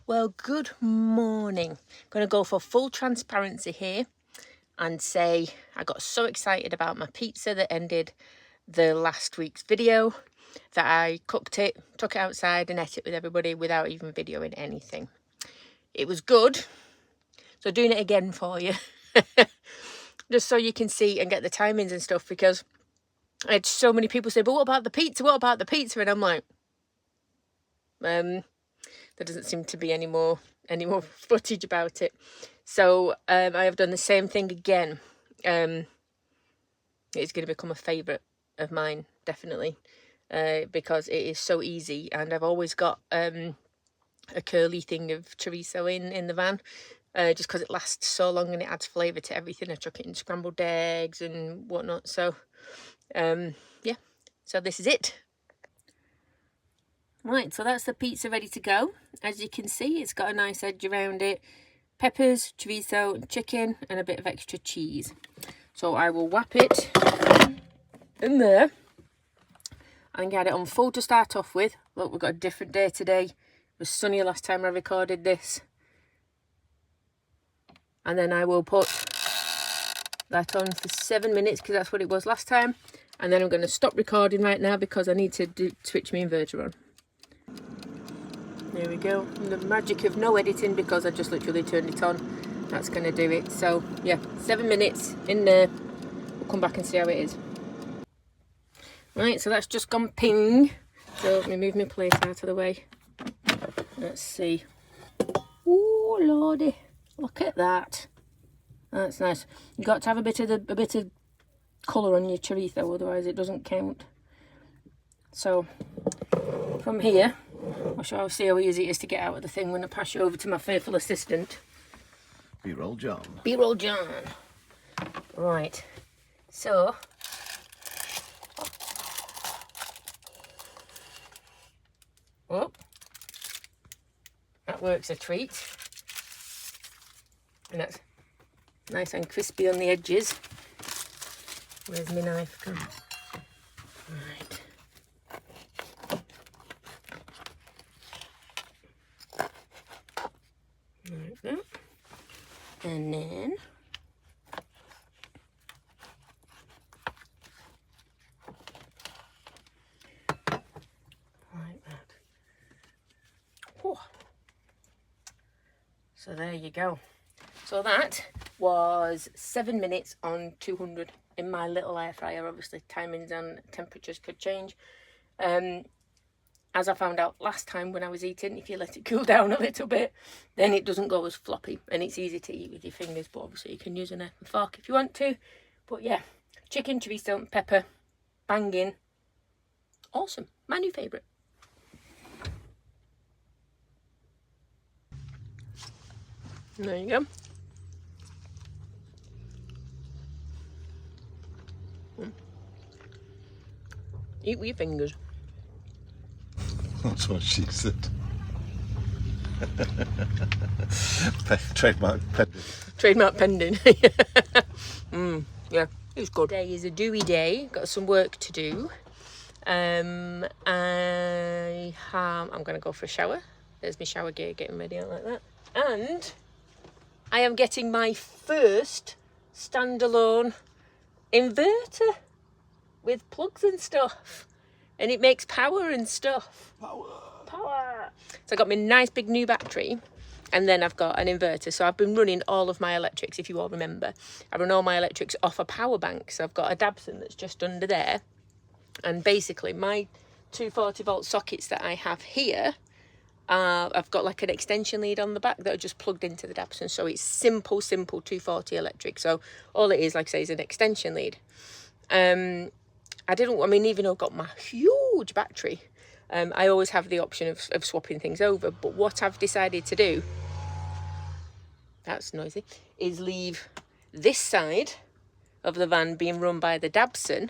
Well, good morning. I'm going to go for full transparency here and say I got so excited about my pizza that ended the last week's video that I cooked it, took it outside and ate it with everybody without even videoing anything. It was good, so doing it again for you. Just so you can see and get the timings and stuff, because I had so many people say, but what about the pizza? What about the pizza? And I'm like, there doesn't seem to be any more footage about it. So I have done the same thing again. It's going to become a favourite of mine, definitely, because it is so easy, and I've always got a curly thing of chorizo in the van, just because it lasts so long and it adds flavour to everything. I chuck it in scrambled eggs and whatnot. So yeah, so this is it. Right, so that's the pizza ready to go. As you can see, it's got a nice edge around it. Peppers, chorizo, chicken, and a bit of extra cheese. So I will whap it in there and get it on full to start off with. Look, we've got a different day today. It was sunny last time I recorded this. And then I will put that on for 7 minutes, because that's what it was last time. And then I'm going to stop recording right now because I need to switch my inverter on. There we go. And the magic of no editing, because I just literally turned it on. That's going to do it. So yeah, 7 minutes in there. We'll come back and see how it is. Right, so that's just gone ping. So let me move my plate out of the way. Let's see. Oh lordy, look at that. That's nice. You've got to have a bit of colour on your chorizo, otherwise it doesn't count. So from here, I'll see how easy it is to get out of the thing when I pass you over to my faithful assistant. B-roll John. B-roll John. Right. So oh, that works a treat. And that's nice and crispy on the edges. Where's my knife gone? Right. Like that. And then like that. Whew. So there you go. So that was 7 minutes on 200 in my little air fryer. Obviously timings and temperatures could change. As I found out last time when I was eating, if you let it cool down a little bit, then it doesn't go as floppy and it's easy to eat with your fingers. But obviously you can use a knife and fork if you want to. But yeah, chicken, chorizo and pepper, banging. Awesome. My new favourite. There you go. Eat with your fingers. That's what she said. Trademark pending. Trademark pending. Yeah, it was good. Today is a dewy day. Got some work to do. I'm going to go for a shower. There's my shower gear getting ready out like that. And I am getting my first standalone inverter with plugs and stuff. And it makes power and stuff. Power. So I got my nice big new battery, and then I've got an inverter. So I've been running all of my electrics, if you all remember. I run all my electrics off a power bank. So I've got a Dabson that's just under there. And basically my 240 volt sockets that I have here, I've got like an extension lead on the back that are just plugged into the Dabson. So it's simple 240 electric. So all it is, like I say, is an extension lead. Even though I've got my huge battery, I always have the option of swapping things over. But what I've decided to do, that's noisy, is leave this side of the van being run by the Dabson,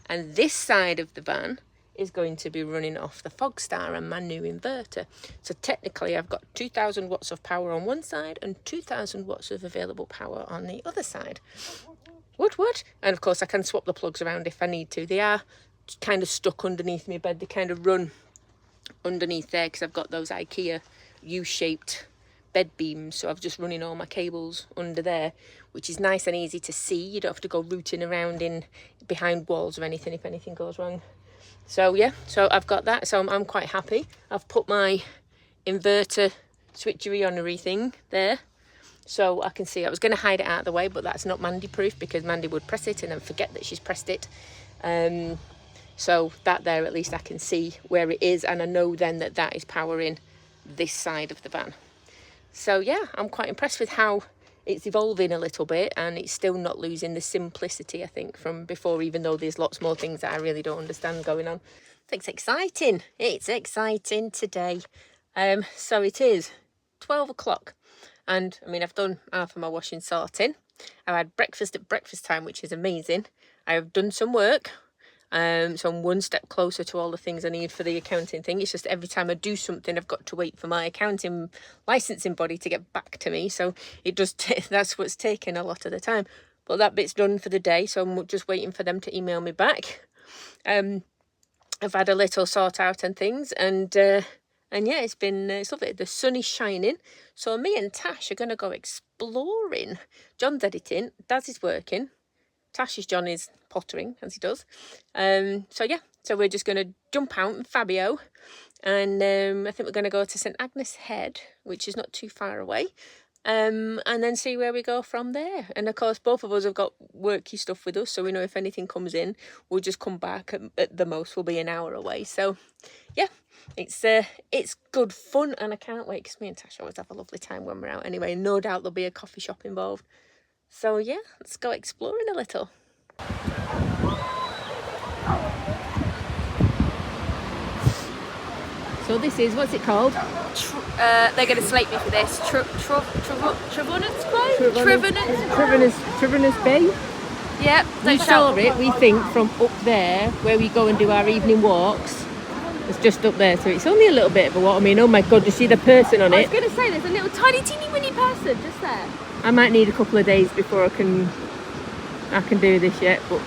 and this side of the van is going to be running off the Fogstar and my new inverter. So technically I've got 2,000 watts of power on one side and 2,000 watts of available power on the other side. What? And of course I can swap the plugs around if I need to. They are kind of stuck underneath my bed. They kind of run underneath there because I've got those IKEA U-shaped bed beams, so I've just running all my cables under there, which is nice and easy to see. You don't have to go rooting around in behind walls or anything if anything goes wrong. So yeah, so I've got that, so I'm quite happy. I've put my inverter switchery-onery thing there, so I can see. I was going to hide it out of the way, but that's not Mandy proof, because Mandy would press it and then forget that she's pressed it. So that there, at least I can see where it is, and I know then that that is powering this side of the van. So yeah, I'm quite impressed with how it's evolving a little bit, and it's still not losing the simplicity, I think, from before, even though there's lots more things that I really don't understand going on. It's exciting. It's exciting today. So it is 12 o'clock, and I mean, I've done half of my washing sorting. I've had breakfast at breakfast time, which is amazing. I have done some work. So I'm one step closer to all the things I need for the accounting thing. It's just every time I do something, I've got to wait for my accounting licensing body to get back to me. So it does that's what's taken a lot of the time. But that bit's done for the day, so I'm just waiting for them to email me back. I've had a little sort out and things, and yeah, it's lovely. The sun is shining, so me and Tash are going to go exploring. John's editing, Daz is working. Tash's John is pottering, as he does. So yeah, so we're just going to jump out in Fabio, and I think we're going to go to St Agnes Head, which is not too far away, and then see where we go from there. And of course, both of us have got worky stuff with us, so we know if anything comes in, we'll just come back. At the most, we'll be an hour away. So yeah, it's good fun, and I can't wait, because me and Tash always have a lovely time when we're out anyway. No doubt there'll be a coffee shop involved. So yeah, let's go exploring a little. So this is, what's it called? They're going to slate me for this. Trevenants Bay. Yep. We saw it, we think, from up there, where we go and do our evening walks. It's just up there, so it's only a little bit of a walk. I mean, oh my God, you see the person on it? I was going to say, there's a little tiny, teeny, winny person just there. I might need a couple of days before I can do this yet, but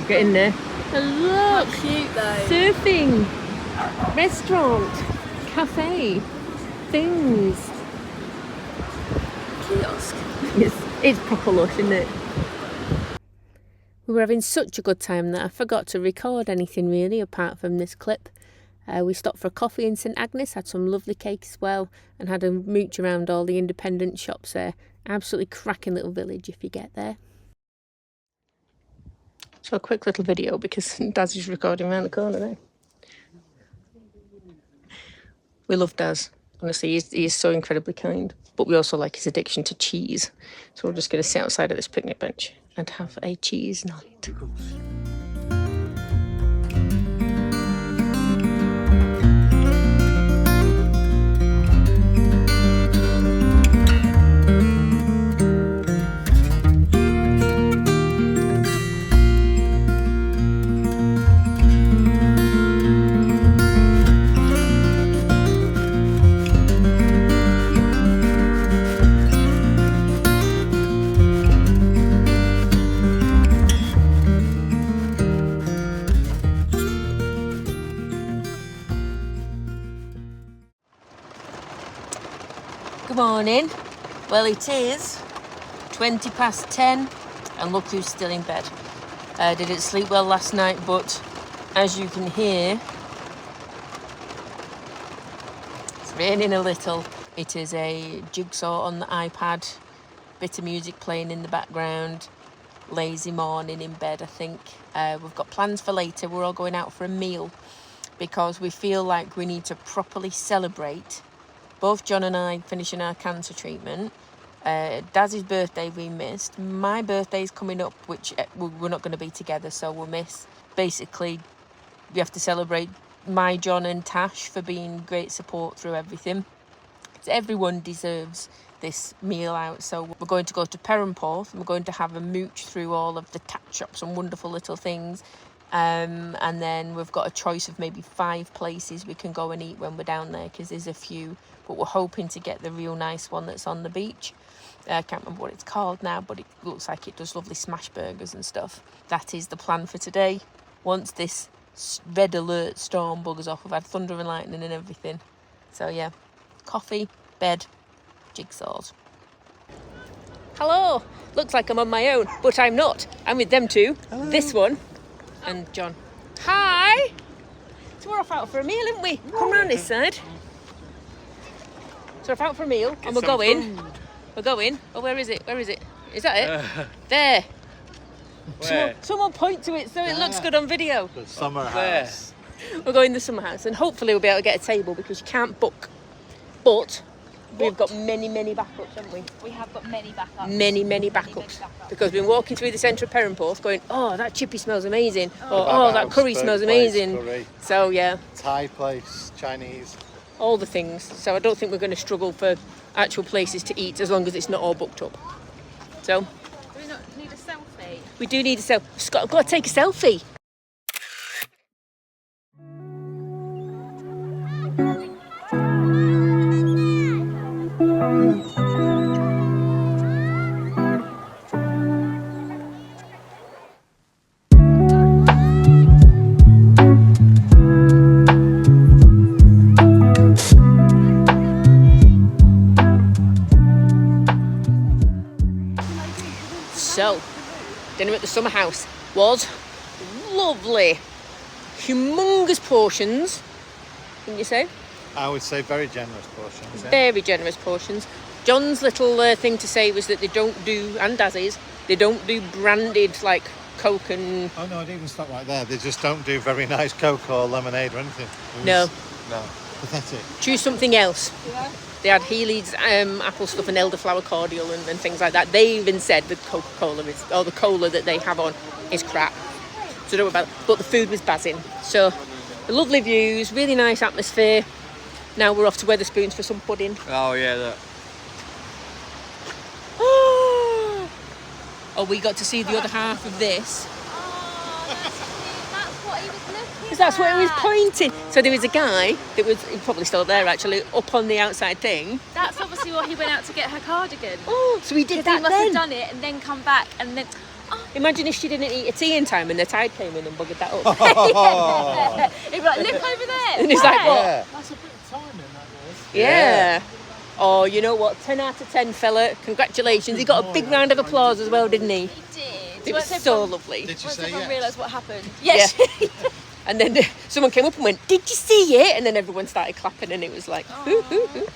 get in there. And look, how cute though. Surfing, restaurant, cafe, things. Kiosk. It's proper lush, isn't it? We were having such a good time that I forgot to record anything really apart from this clip. We stopped for a coffee in St Agnes, had some lovely cake as well, and had a mooch around all the independent shops there. Absolutely cracking little village if you get there. So a quick little video, because Daz is recording around the corner there. We love Daz. Honestly, he is so incredibly kind. But we also like his addiction to cheese. So we're just going to sit outside of this picnic bench and have a cheese night. Good morning. Well, it is 20 past 10 and look who's still in bed. Didn't sleep well last night, but as you can hear, it's raining a little. It is a jigsaw on the iPad, bit of music playing in the background, lazy morning in bed, I think. We've got plans for later. We're all going out for a meal because we feel like we need to properly celebrate. Both John and I finishing our cancer treatment. Daz's birthday we missed. My birthday's coming up, which we're not going to be together, so we'll miss. Basically, we have to celebrate my John and Tash for being great support through everything. So everyone deserves this meal out. So we're going to go to Perranporth and we're going to have a mooch through all of the tat shops and wonderful little things. And then we've got a choice of maybe 5 places we can go and eat when we're down there, because there's a few, but we're hoping to get the real nice one that's on the beach. I can't remember what it's called now, but it looks like it does lovely smash burgers and stuff. That is the plan for today. Once this red alert storm buggers off, we've had thunder and lightning and everything. So yeah, coffee, bed, jigsaws. Hello. Looks like I'm on my own, but I'm not. I'm with them two. Hello. This one and John. Hi. So we're off out for a meal, aren't we? Come round this side. So we're off out for a meal, and we're going. Food. We're going. Oh, where is it? Where is it? Is that it? There. Where? Someone point to it so it looks good on video. The summer house. We're going to the summer house, and hopefully we'll be able to get a table because you can't book. But we've got many backups, haven't we? We have got many backups. Many backups. Because we've been walking through the centre of Perranporth going, oh, that chippy smells amazing. Oh, that curry smells amazing. Curry. So, yeah. Thai place, Chinese. All the things. So I don't think we're going to struggle for actual places to eat as long as it's not all booked up. So. Do we not need a selfie? We do need a selfie. I've got to take a selfie. So, dinner at the summer house was lovely. Humongous portions, wouldn't you say? I would say very generous portions. Yeah. Very generous portions. John's little thing to say was that they don't do, and Daz's, they don't do branded like Coke and... Oh no, I'd even stop right there. They just don't do very nice Coke or lemonade or anything. No. No. Pathetic. Choose something else. Yeah. They had Healy's apple stuff and elderflower cordial and things like that. They even said the Coca-Cola or the cola that they have on is crap. So don't worry about it. But the food was buzzing. So the lovely views, really nice atmosphere. Now we're off to Wetherspoons for some pudding. Oh yeah, that. Oh, we got to see the other half of this. That's what he was looking at. Because that's where he was pointing. So there was a guy that was probably still there actually, up on the outside thing. That's obviously why he went out to get her cardigan. Oh, so he did that He must then. have done it and then come back and then... Imagine if she didn't eat a tea in time and the tide came in and buggered that up. Yeah. He'd be like, look over there. And he's like, what? Yeah. That's a bit of timing, that was. Yeah. Oh, you know what? 10 out of 10, fella. Congratulations. He got a big round of applause as well, didn't he? He did. It was so lovely. Did you Once say everyone yes? realised what happened. Yes. And then someone came up and went, did you see it? And then everyone started clapping and it was like, hoo, hoo, hoo.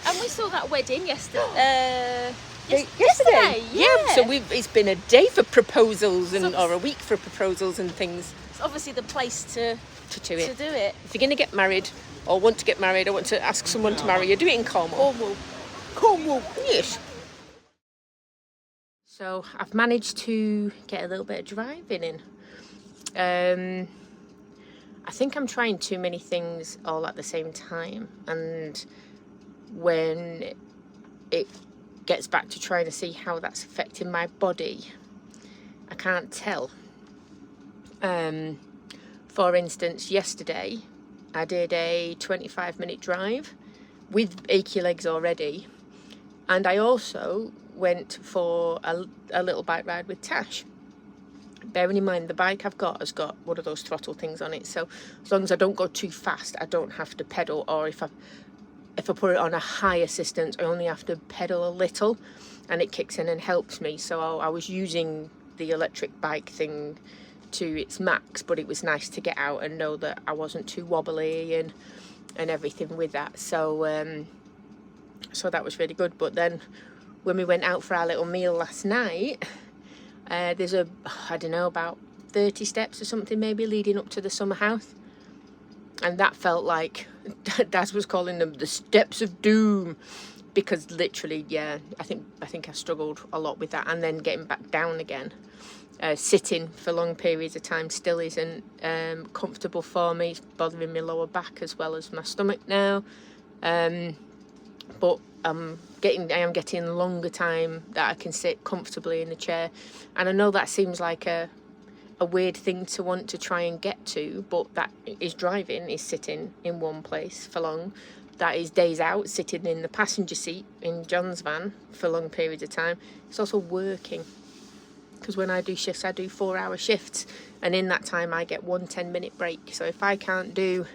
And we saw that wedding yesterday. Yesterday? Yeah. So it's been a day for proposals or a week for proposals and things. It's obviously the place to do it. do it. If you're going to get married or want to get married or want to ask someone to marry you, do it in Cornwall. Cornwall. Yes. So I've managed to get a little bit of driving in. I think I'm trying too many things all at the same time, and when it gets back to trying to see how that's affecting my body, I can't tell. For instance, yesterday I did a 25-minute drive with achy legs already, and I also went for a little bike ride with Tash. Bearing in mind the bike I've got has got one of those throttle things on it, so as long as I don't go too fast I don't have to pedal, or if I put it on a high assistance I only have to pedal a little and it kicks in and helps me. So I was using the electric bike thing to its max, but it was nice to get out and know that I wasn't too wobbly and everything with that. So so that was really good. But then when we went out for our little meal last night, there's I don't know, about 30 steps or something maybe leading up to the summer house, and that felt like Dad was calling them the steps of doom, because literally, yeah, I think I struggled a lot with that, and then getting back down again. Sitting for long periods of time still isn't comfortable for me. It's bothering my lower back as well as my stomach now, but I am getting longer time that I can sit comfortably in the chair. And I know that seems like a weird thing to want to try and get to, but that is driving, is sitting in one place for long. That is days out, sitting in the passenger seat in John's van for long periods of time. It's also working, because when I do shifts, I do 4-hour shifts, and in that time I get one 10-minute break. So if I can't do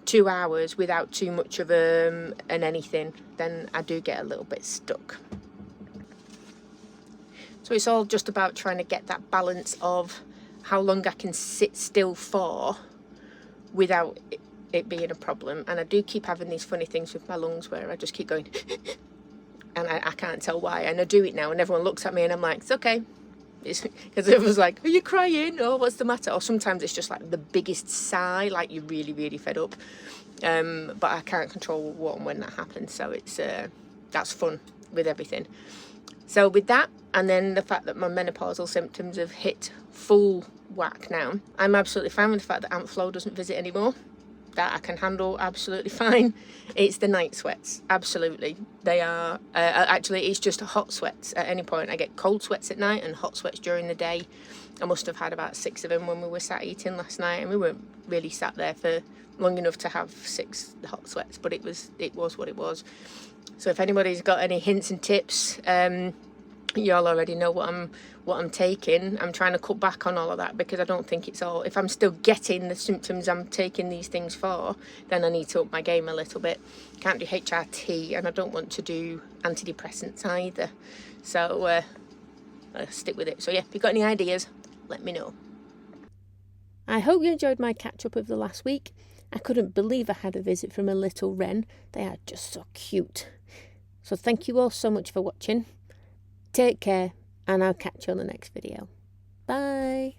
2 hours without too much of an anything, then I do get a little bit stuck. So it's all just about trying to get that balance of how long I can sit still for without it being a problem. And I do keep having these funny things with my lungs where I just keep going and I can't tell why, and I do it now and everyone looks at me and I'm like, it's okay. Because it was like, are you crying? Or what's the matter? Or sometimes it's just like the biggest sigh, like you're really, really fed up. But I can't control what and when that happens. So it's that's fun with everything. So with that, and then the fact that my menopausal symptoms have hit full whack now, I'm absolutely fine with the fact that Aunt Flo doesn't visit anymore. That I can handle absolutely fine. It's the night sweats, absolutely. They are, actually it's just hot sweats at any point. I get cold sweats at night and hot sweats during the day. I must have had about 6 of them when we were sat eating last night, and we weren't really sat there for long enough to have 6 hot sweats, but it was what it was. So if anybody's got any hints and tips, y'all already know what I'm taking. I'm trying to cut back on all of that because I don't think it's all, if I'm still getting the symptoms I'm taking these things for, then I need to up my game a little bit. Can't do HRT and I don't want to do antidepressants either. So I'll stick with it. So yeah, if you've got any ideas, let me know. I hope you enjoyed my catch up of the last week. I couldn't believe I had a visit from a little wren. They are just so cute. So thank you all so much for watching. Take care, and I'll catch you on the next video. Bye.